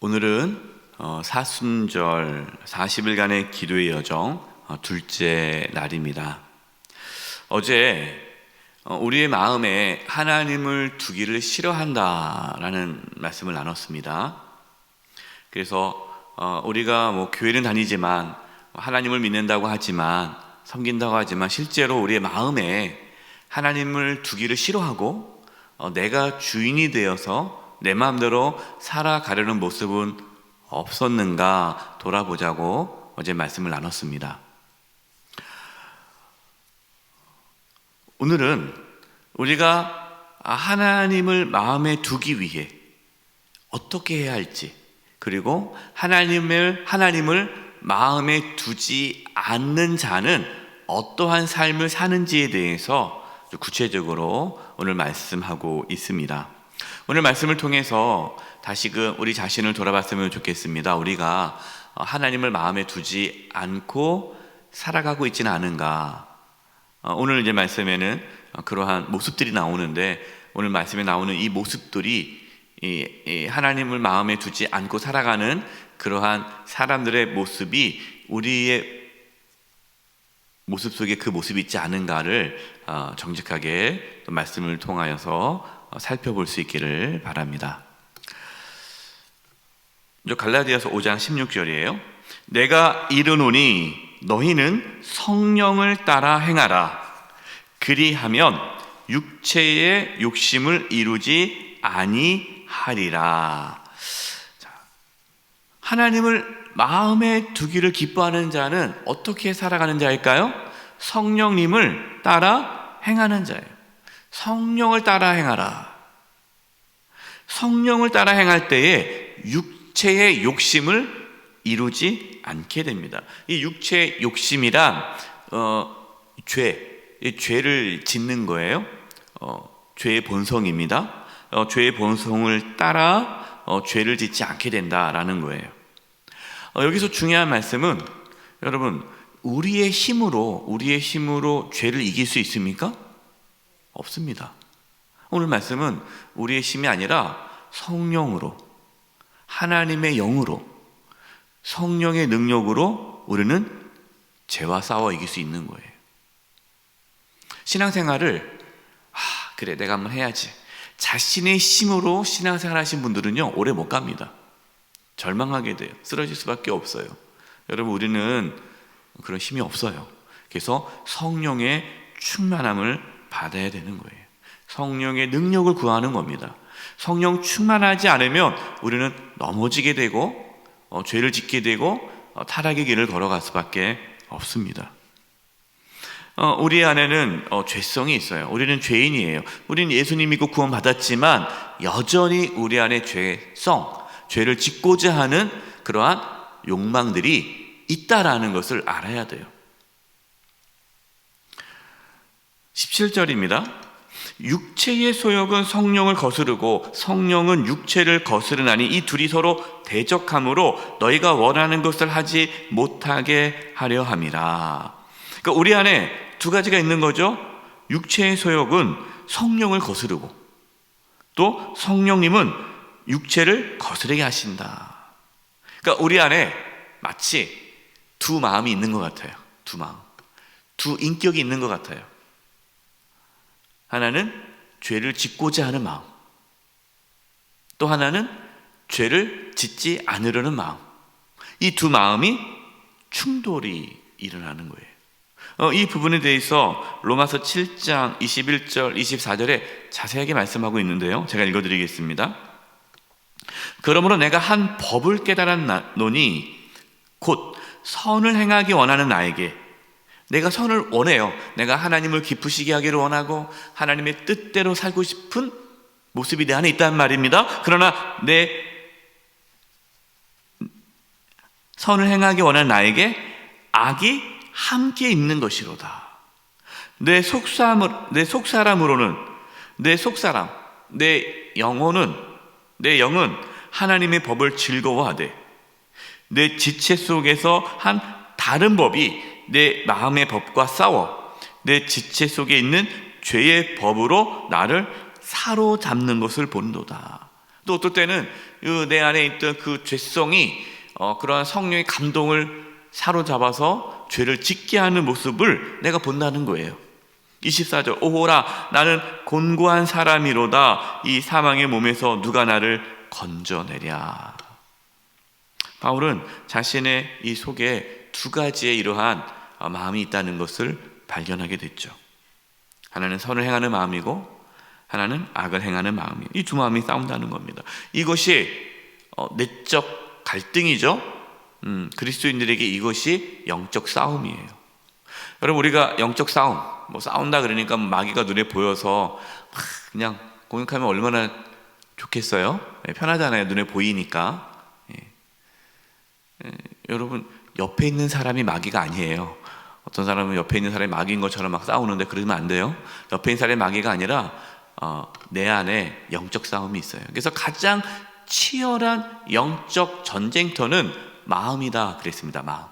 오늘은 사순절 40일간의 기도의 여정 둘째 날입니다. 어제 우리의 마음에 하나님을 두기를 싫어한다라는 말씀을 나눴습니다. 그래서 우리가 교회는 다니지만 하나님을 믿는다고 하지만 섬긴다고 하지만 실제로 우리의 마음에 하나님을 두기를 싫어하고 내가 주인이 되어서 내 마음대로 살아가려는 모습은 없었는가 돌아보자고 어제 말씀을 나눴습니다. 오늘은 우리가 하나님을 마음에 두기 위해 어떻게 해야 할지, 그리고 하나님을 마음에 두지 않는 자는 어떠한 삶을 사는지에 대해서 구체적으로 오늘 말씀하고 있습니다. 오늘 말씀을 통해서 다시금 우리 자신을 돌아봤으면 좋겠습니다. 우리가 하나님을 마음에 두지 않고 살아가고 있지는 않은가. 오늘 이제 말씀에는 그러한 모습들이 나오는데, 오늘 말씀에 나오는 이 모습들이 이 하나님을 마음에 두지 않고 살아가는 그러한 사람들의 모습이 우리의 모습 속에 그 모습이 있지 않은가를 정직하게 또 말씀을 통하여서 살펴볼 수 있기를 바랍니다. 갈라디아서 5장 16절이에요. 내가 이르노니 너희는 성령을 따라 행하라. 그리하면 육체의 욕심을 이루지 아니하리라. 하나님을 마음에 두기를 기뻐하는 자는 어떻게 살아가는 자일까요? 성령님을 따라 행하는 자예요. 성령을 따라 행하라. 성령을 따라 행할 때에 육체의 욕심을 이루지 않게 됩니다. 이 육체의 욕심이란 죄를 짓는 거예요. 죄의 본성입니다. 죄의 본성을 따라 죄를 짓지 않게 된다라는 거예요. 여기서 중요한 말씀은, 여러분, 우리의 힘으로 죄를 이길 수 있습니까? 없습니다. 오늘 말씀은 우리의 힘이 아니라 성령으로, 하나님의 영으로, 성령의 능력으로 우리는 죄와 싸워 이길 수 있는 거예요. 신앙생활을 그래 내가 한번 해야지, 자신의 힘으로 신앙생활 하신 분들은요 오래 못 갑니다. 절망하게 돼요. 쓰러질 수밖에 없어요. 여러분, 우리는 그런 힘이 없어요. 그래서 성령의 충만함을 받아야 되는 거예요. 성령의 능력을 구하는 겁니다. 성령 충만하지 않으면 우리는 넘어지게 되고 죄를 짓게 되고 타락의 길을 걸어갈 수밖에 없습니다. 우리 안에는 죄성이 있어요. 우리는 죄인이에요. 우리는 예수님 믿고 구원받았지만 여전히 우리 안에 죄를 짓고자 하는 그러한 욕망들이 있다라는 것을 알아야 돼요. 17절입니다. 육체의 소욕은 성령을 거스르고 성령은 육체를 거스르나니 이 둘이 서로 대적함으로 너희가 원하는 것을 하지 못하게 하려 함이라. 그러니까 우리 안에 두 가지가 있는 거죠. 육체의 소욕은 성령을 거스르고, 또 성령님은 육체를 거스르게 하신다. 그러니까 우리 안에 마치 두 마음이 있는 것 같아요. 두 마음, 두 인격이 있는 것 같아요. 하나는 죄를 짓고자 하는 마음, 또 하나는 죄를 짓지 않으려는 마음. 이 두 마음이 충돌이 일어나는 거예요. 이 부분에 대해서 로마서 7장 21절 24절에 자세하게 말씀하고 있는데요, 제가 읽어드리겠습니다. 그러므로 내가 한 법을 깨달았노니 곧 선을 행하기 원하는 나에게, 내가 선을 원해요. 내가 하나님을 기쁘시게 하기를 원하고 하나님의 뜻대로 살고 싶은 모습이 내 안에 있단 말입니다. 그러나 내 선을 행하기 원하는 나에게 악이 함께 있는 것이로다. 내 영은 하나님의 법을 즐거워하되 내 지체 속에서 한 다른 법이 내 마음의 법과 싸워 내 지체 속에 있는 죄의 법으로 나를 사로잡는 것을 본도다. 또 어떨 때는 내 안에 있던 그 죄성이 그러한 성령의 감동을 사로잡아서 죄를 짓게 하는 모습을 내가 본다는 거예요. 24절, 오호라 나는 곤고한 사람이로다. 이 사망의 몸에서 누가 나를 건져내랴. 바울은 자신의 이 속에 두 가지의 이러한 마음이 있다는 것을 발견하게 됐죠. 하나는 선을 행하는 마음이고 하나는 악을 행하는 마음이에요. 이 두 마음이 싸운다는 겁니다. 이것이 내적 갈등이죠. 그리스도인들에게 이것이 영적 싸움이에요. 여러분, 우리가 영적 싸움, 싸운다 그러니까 마귀가 눈에 보여서 그냥 공격하면 얼마나 좋겠어요? 편하잖아요. 눈에 보이니까. 여러분, 옆에 있는 사람이 마귀가 아니에요. 어떤 사람은 옆에 있는 사람이 마귀인 것처럼 막 싸우는데 그러면 안 돼요. 옆에 있는 사람이 마귀가 아니라 내 안에 영적 싸움이 있어요. 그래서 가장 치열한 영적 전쟁터는 마음이다 그랬습니다. 마음.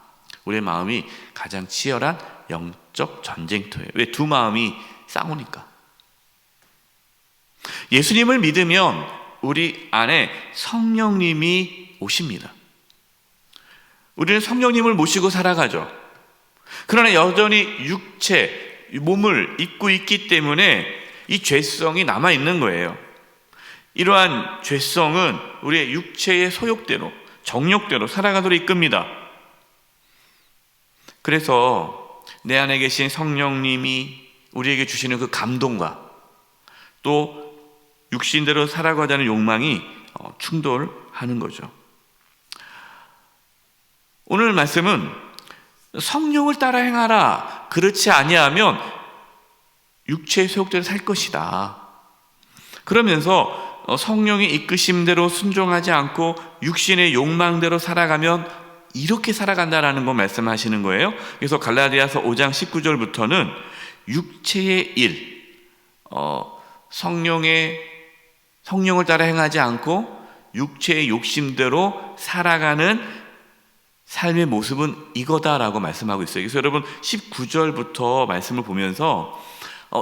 우리의 마음이 가장 치열한 영적 전쟁터예요. 왜? 두 마음이 싸우니까. 예수님을 믿으면 우리 안에 성령님이 오십니다. 우리는 성령님을 모시고 살아가죠. 그러나 여전히 육체, 몸을 입고 있기 때문에 이 죄성이 남아있는 거예요. 이러한 죄성은 우리의 육체의 소욕대로, 정욕대로 살아가도록 이끕니다. 그래서 내 안에 계신 성령님이 우리에게 주시는 그 감동과 또 육신대로 살아가자는 욕망이 충돌하는 거죠. 오늘 말씀은 성령을 따라 행하라. 그렇지 아니하면 육체의 소욕대로 살 것이다. 그러면서 성령의 이끄심대로 순종하지 않고 육신의 욕망대로 살아가면 이렇게 살아간다라는 거 말씀하시는 거예요. 그래서 갈라디아서 5장 19절부터는 육체의 일, 성령을 따라 행하지 않고 육체의 욕심대로 살아가는 삶의 모습은 이거다라고 말씀하고 있어요. 그래서 여러분 19절부터 말씀을 보면서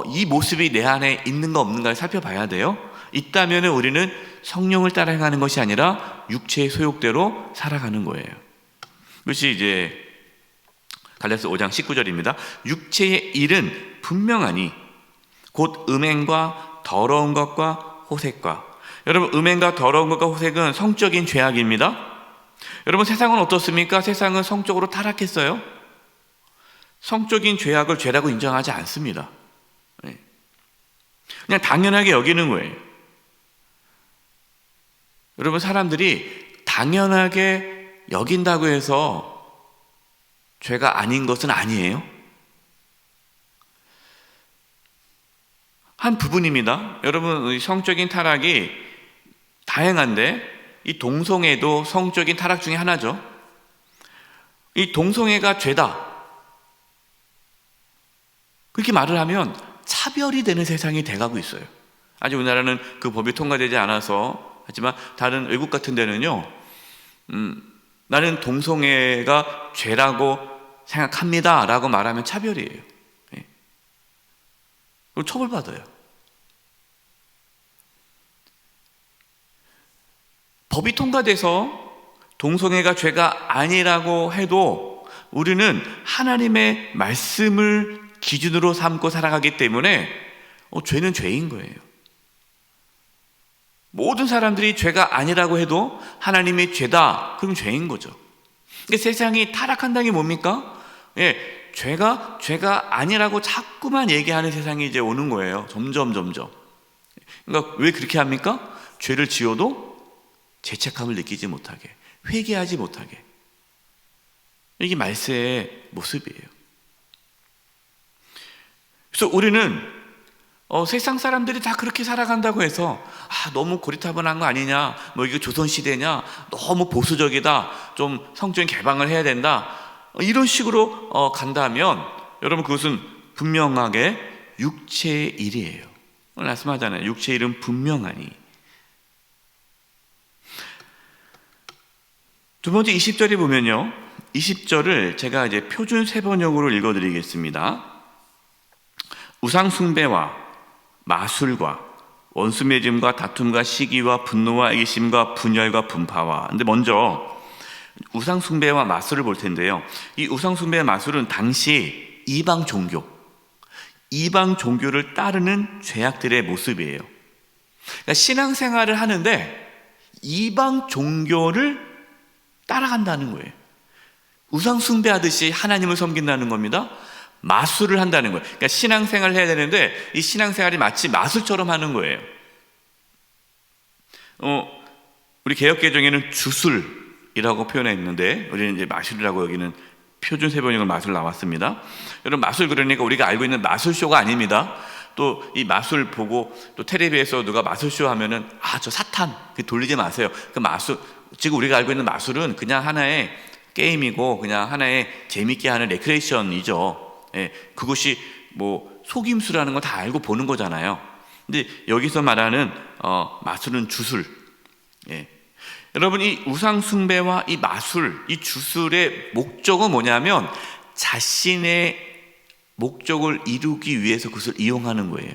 이 모습이 내 안에 있는가 없는가를 살펴봐야 돼요. 있다면 우리는 성령을 따라 행하는 것이 아니라 육체의 소욕대로 살아가는 거예요. 그것이 이제 갈라디아서 5장 19절입니다. 육체의 일은 분명하니 곧 음행과 더러운 것과 호색과. 여러분, 음행과 더러운 것과 호색은 성적인 죄악입니다. 여러분, 세상은 어떻습니까? 세상은 성적으로 타락했어요. 성적인 죄악을 죄라고 인정하지 않습니다. 그냥 당연하게 여기는 거예요. 여러분, 사람들이 당연하게 여긴다고 해서 죄가 아닌 것은 아니에요. 한 부분입니다. 여러분, 성적인 타락이 다양한데 이 동성애도 성적인 타락 중에 하나죠. 이 동성애가 죄다, 그렇게 말을 하면 차별이 되는 세상이 돼가고 있어요. 아직 우리나라는 그 법이 통과되지 않아서, 하지만 다른 외국 같은 데는요, 나는 동성애가 죄라고 생각합니다 라고 말하면 차별이에요. 그리고 처벌받아요. 법이 통과돼서 동성애가 죄가 아니라고 해도 우리는 하나님의 말씀을 기준으로 삼고 살아가기 때문에 죄는 죄인 거예요. 모든 사람들이 죄가 아니라고 해도 하나님의 죄다, 그럼 죄인 거죠. 근데 세상이 타락한다는 게 뭡니까? 죄가 아니라고 자꾸만 얘기하는 세상이 이제 오는 거예요. 점점. 그러니까 왜 그렇게 합니까? 죄를 지어도 죄책감을 느끼지 못하게, 회개하지 못하게. 이게 말세의 모습이에요. 그래서 우리는 세상 사람들이 다 그렇게 살아간다고 해서 너무 고리타분한 거 아니냐, 이게 조선시대냐, 너무 보수적이다, 좀 성적인 개방을 해야 된다, 이런 식으로 간다면 여러분, 그것은 분명하게 육체의 일이에요. 오늘 말씀하잖아요. 육체의 일은 분명하니. 두 번째 20절에 보면요, 20절을 제가 이제 표준 세번역으로 읽어드리겠습니다. 우상 숭배와 마술과 원수 맺음과 다툼과 시기와 분노와 이기심과 분열과 분파와. 근데 먼저 우상 숭배와 마술을 볼 텐데요. 이 우상 숭배와 마술은 당시 이방 종교를 따르는 죄악들의 모습이에요. 그러니까 신앙생활을 하는데 이방 종교를 따라간다는 거예요. 우상 숭배하듯이 하나님을 섬긴다는 겁니다. 마술을 한다는 거예요. 그러니까 신앙생활을 해야 되는데 이 신앙생활이 마치 마술처럼 하는 거예요. 우리 개역개정에는 주술이라고 표현했는데 우리는 이제 마술이라고 여기는 표준 세번역은 마술 나왔습니다. 여러분, 마술 그러니까 우리가 알고 있는 마술쇼가 아닙니다. 또 이 마술 보고 또 텔레비에서 누가 마술쇼 하면은 저 사탄 돌리지 마세요. 그 마술, 지금 우리가 알고 있는 마술은 그냥 하나의 게임이고 그냥 하나의 재밌게 하는 레크레이션이죠. 그것이 뭐 속임수라는 거 다 알고 보는 거잖아요. 근데 여기서 말하는 마술은 주술. 여러분, 이 우상 숭배와 이 마술, 이 주술의 목적은 뭐냐면 자신의 목적을 이루기 위해서 그것을 이용하는 거예요.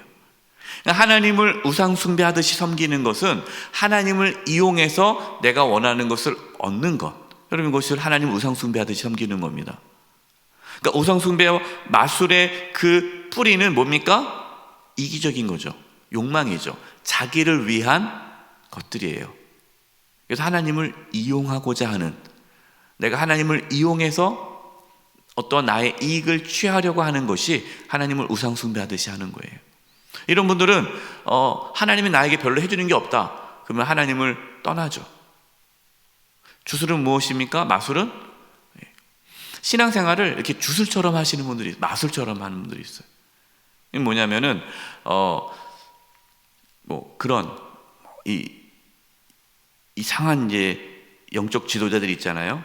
그러니까 하나님을 우상 숭배하듯이 섬기는 것은 하나님을 이용해서 내가 원하는 것을 얻는 것. 여러분, 이것을 하나님 우상 숭배하듯이 섬기는 겁니다. 그러니까 우상 숭배와 마술의 그 뿌리는 뭡니까? 이기적인 거죠. 욕망이죠. 자기를 위한 것들이에요. 그래서 하나님을 이용하고자 하는, 내가 하나님을 이용해서 어떤 나의 이익을 취하려고 하는 것이 하나님을 우상 숭배하듯이 하는 거예요. 이런 분들은 하나님이 나에게 별로 해주는 게 없다. 그러면 하나님을 떠나죠. 주술은 무엇입니까? 마술은? 신앙생활을 이렇게 주술처럼 하시는 분들이, 마술처럼 하는 분들이 있어요. 이게 뭐냐면은 뭐 그런 이상한 이제 영적 지도자들이 있잖아요.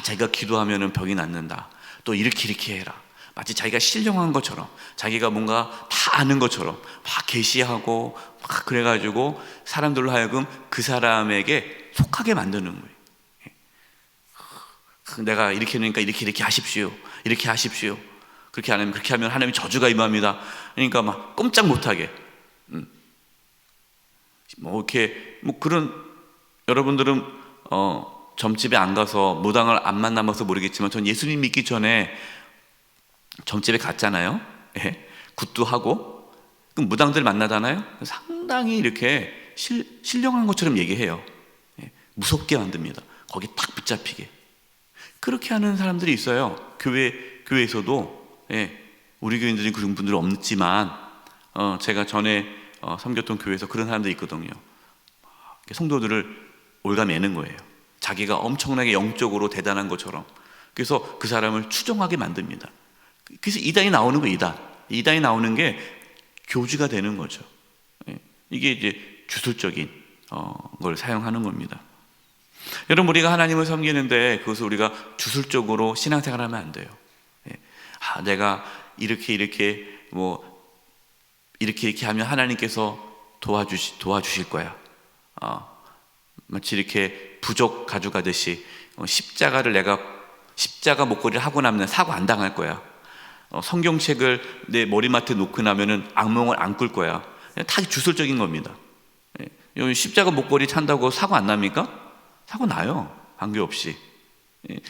자기가 기도하면은 병이 낫는다. 또 이렇게 해라. 마치 자기가 신령한 것처럼, 자기가 뭔가 다 아는 것처럼 막 계시하고 막 그래가지고 사람들로 하여금 그 사람에게 속하게 만드는 거예요. 내가 이렇게 하니까 이렇게 하십시오. 이렇게 하십시오. 그렇게 안 하면, 그렇게 하면 하나님의 저주가 임합니다. 그러니까 막 꼼짝 못하게. 뭐 이렇게 뭐 그런, 여러분들은 점집에 안 가서 무당을 안 만나봐서 모르겠지만 전 예수님 믿기 전에 점집에 갔잖아요. 굿도 하고. 그럼 무당들 만나잖아요. 상당히 이렇게 신령한 것처럼 얘기해요. 무섭게 만듭니다. 거기 딱 붙잡히게. 그렇게 하는 사람들이 있어요. 교회에서도. 우리 교인들은 그런 분들은 없지만 제가 전에 섬겼던 교회에서 그런 사람들이 있거든요. 성도들을 올가매는 거예요. 자기가 엄청나게 영적으로 대단한 것처럼. 그래서 그 사람을 추종하게 만듭니다. 그래서 이단이 나오는 거예요. 이단이 나오는 게 교주가 되는 거죠. 이게 이제 주술적인 걸 사용하는 겁니다. 여러분, 우리가 하나님을 섬기는데 그것을 우리가 주술적으로 신앙생활하면 안 돼요. 내가 이렇게 하면 하나님께서 도와주실 거야. 마치 이렇게 부족 가져가듯이 십자가 목걸이를 하고 나면 사고 안 당할 거야. 성경책을 내 머리맡에 놓고 나면은 악몽을 안 꿀 거야. 다 주술적인 겁니다. 십자가 목걸이 찬다고 사고 안 납니까? 사고 나요. 관계없이.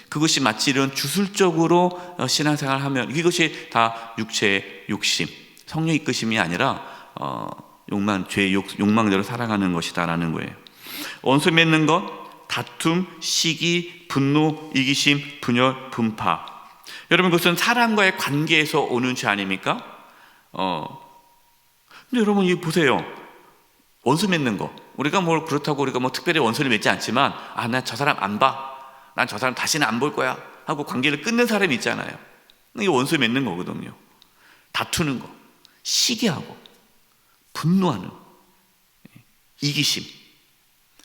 그것이 마치 이런 주술적으로 신앙생활을 하면 이것이 다 육체의 욕심, 성령 이끄심이 아니라 죄의 욕망대로 살아가는 것이다라는 거예요. 원수 맺는 것, 다툼, 시기, 분노, 이기심, 분열, 분파. 여러분, 그것은 사람과의 관계에서 오는 죄 아닙니까? 근데 여러분, 이거 보세요. 원수 맺는 거. 우리가 그렇다고 우리가 특별히 원수를 맺지 않지만, 나 저 사람 안 봐. 난 저 사람 다시는 안 볼 거야. 하고 관계를 끊는 사람이 있잖아요. 이게 원수 맺는 거거든요. 다투는 거, 시기하고, 분노하는 거, 이기심,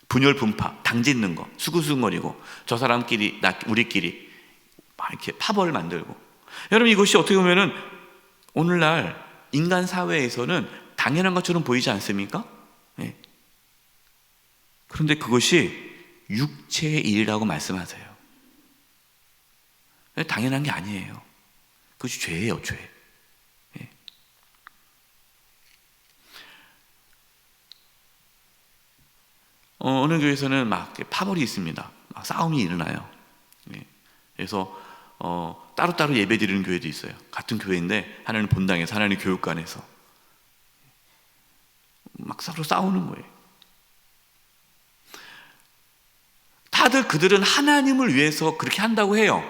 분열, 분파, 당짓는 거, 수구수거리고, 저 사람끼리, 우리끼리, 막 이렇게 파벌을 만들고. 여러분, 이것이 어떻게 보면은 오늘날 인간 사회에서는 당연한 것처럼 보이지 않습니까? 그런데 그것이 육체의 일이라고 말씀하세요. 당연한 게 아니에요. 그것이 죄예요, 죄. 어느 교회에서는 막 파벌이 있습니다. 막 싸움이 일어나요. 예. 그래서 따로따로 예배 드리는 교회도 있어요. 같은 교회인데 하나는 본당에서 하나는 교육관에서 막 서로 싸우는 거예요. 다들 그들은 하나님을 위해서 그렇게 한다고 해요.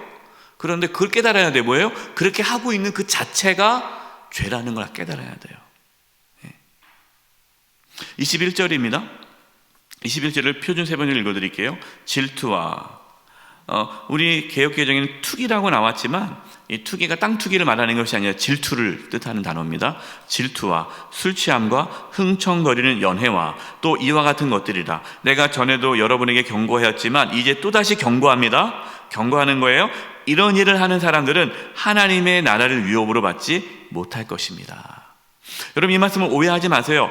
그런데 그걸 깨달아야 돼. 뭐예요? 그렇게 하고 있는 그 자체가 죄라는 걸 깨달아야 돼요. 21절입니다. 21절을 표준 세 번을 읽어드릴게요. 질투와 우리 개역개정에는 투기라고 나왔지만 이 투기가 땅 투기를 말하는 것이 아니라 질투를 뜻하는 단어입니다. 질투와 술 취함과 흥청거리는 연회와 또 이와 같은 것들이라. 내가 전에도 여러분에게 경고하였지만 이제 또다시 경고합니다. 경고하는 거예요. 이런 일을 하는 사람들은 하나님의 나라를 위협으로 받지 못할 것입니다. 여러분, 이 말씀을 오해하지 마세요.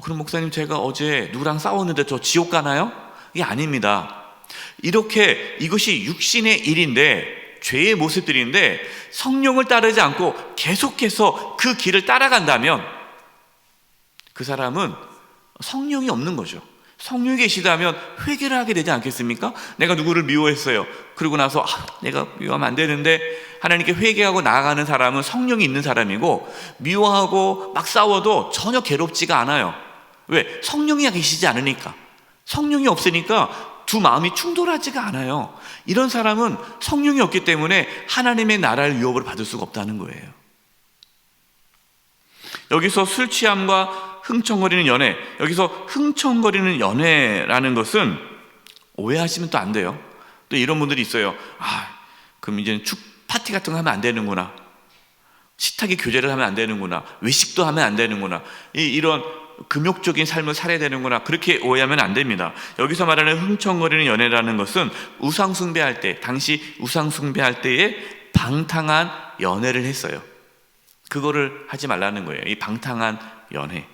그럼 목사님, 제가 어제 누구랑 싸웠는데 저 지옥 가나요? 이게 아닙니다. 이렇게 이것이 육신의 일인데, 죄의 모습들인데 성령을 따르지 않고 계속해서 그 길을 따라간다면 그 사람은 성령이 없는 거죠. 성령이 계시다면 회개를 하게 되지 않겠습니까? 내가 누구를 미워했어요. 그러고 나서 내가 미워하면 안 되는데 하나님께 회개하고 나아가는 사람은 성령이 있는 사람이고, 미워하고 막 싸워도 전혀 괴롭지가 않아요. 왜? 성령이 계시지 않으니까. 성령이 없으니까 두 마음이 충돌하지가 않아요. 이런 사람은 성령이 없기 때문에 하나님의 나라를 위협으로 받을 수가 없다는 거예요. 여기서 술 취함과 흥청거리는 연애, 여기서 흥청거리는 연애라는 것은 오해하시면 또 안 돼요. 또 이런 분들이 있어요. 그럼 이제는 파티 같은 거 하면 안 되는구나. 식탁에 교제를 하면 안 되는구나. 외식도 하면 안 되는구나. 이런 금욕적인 삶을 살아야 되는구나. 그렇게 오해하면 안 됩니다. 여기서 말하는 흥청거리는 연애라는 것은 우상숭배할 때, 당시 우상숭배할 때에 방탕한 연애를 했어요. 그거를 하지 말라는 거예요. 이 방탕한 연애.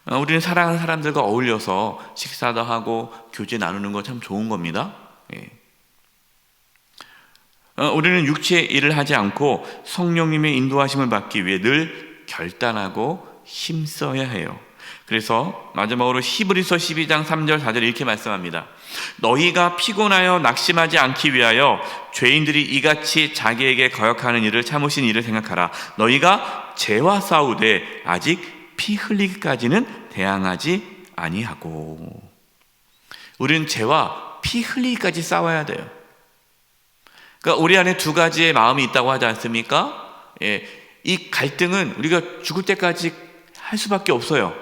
우리는 사랑하는 사람들과 어울려서 식사도 하고 교제 나누는 거 참 좋은 겁니다. 우리는 육체의 일을 하지 않고 성령님의 인도하심을 받기 위해 늘 결단하고 힘써야 해요. 그래서 마지막으로 히브리서 12장 3절 4절 이렇게 말씀합니다. 너희가 피곤하여 낙심하지 않기 위하여 죄인들이 이같이 자기에게 거역하는 일을 참으신 일을 생각하라. 너희가 죄와 싸우되 아직 피 흘리기까지는 대항하지 아니하고. 우리는 죄와 피 흘리기까지 싸워야 돼요. 그러니까 우리 안에 두 가지의 마음이 있다고 하지 않습니까? 이 갈등은 우리가 죽을 때까지 할 수밖에 없어요.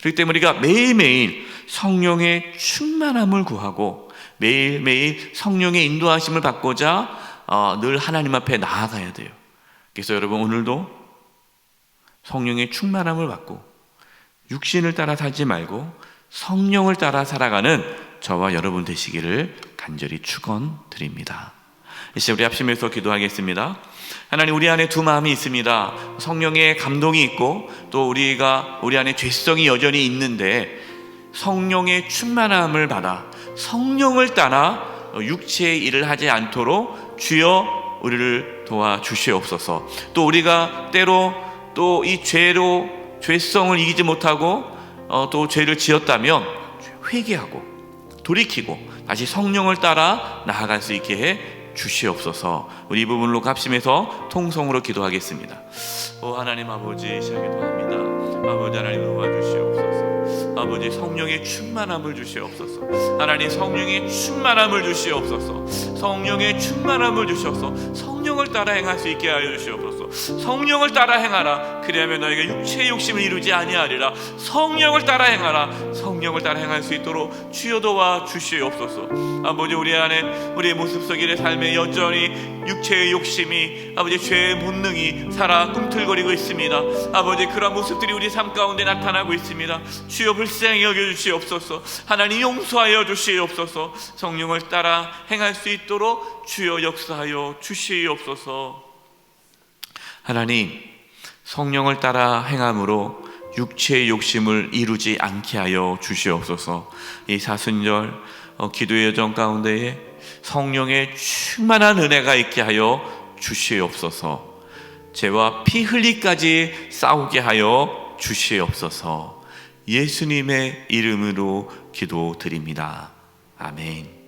그렇기 때문에 우리가 매일매일 성령의 충만함을 구하고 매일매일 성령의 인도하심을 받고자 늘 하나님 앞에 나아가야 돼요. 그래서 여러분, 오늘도 성령의 충만함을 받고 육신을 따라 살지 말고 성령을 따라 살아가는 저와 여러분 되시기를 간절히 축원드립니다. 이제 우리 합심해서 기도하겠습니다. 하나님, 우리 안에 두 마음이 있습니다. 성령의 감동이 있고 또 우리 안에 죄성이 여전히 있는데 성령의 충만함을 받아 성령을 따라 육체의 일을 하지 않도록 주여 우리를 도와주시옵소서. 또 우리가 때로 또 이 죄성을 이기지 못하고 또 죄를 지었다면 회개하고 돌이키고 다시 성령을 따라 나아갈 수 있게 해 주시옵소서. 우리 이 부분으로 합심해서 통성으로 기도하겠습니다. 하나님 아버지, 기도합니다. 아버지 하나님 도와주시옵소서. 아버지, 성령의 충만함을 주시옵소서. 하나님, 성령의 충만함을 주시옵소서. 성령의 충만함을 주셔서 성령을 따라 행할 수 있게 하여 주시옵소서. 성령을 따라 행하라. 그리하면 너희가 육체의 욕심을 이루지 아니하리라. 성령을 따라 행하라. 성령을 따라 행할 수 있도록 주여 도와 주시옵소서. 아버지, 우리 안에 우리의 모습 속의 삶에 여전히 육체의 욕심이 아버지 죄의 본능이 살아 꿈틀거리고 있습니다. 아버지, 그런 모습들이 우리 삶 가운데 나타나고 있습니다. 주여 불쌍히 여겨주시옵소서. 하나님 용서하여 주시옵소서. 성령을 따라 행할 수 있도록 주여 역사하여 주시옵소서. 하나님, 성령을 따라 행함으로 육체의 욕심을 이루지 않게 하여 주시옵소서. 이 사순절 기도의 여정 가운데에 성령의 충만한 은혜가 있게 하여 주시옵소서. 죄와 피 흘리기까지 싸우게 하여 주시옵소서. 예수님의 이름으로 기도드립니다. 아멘.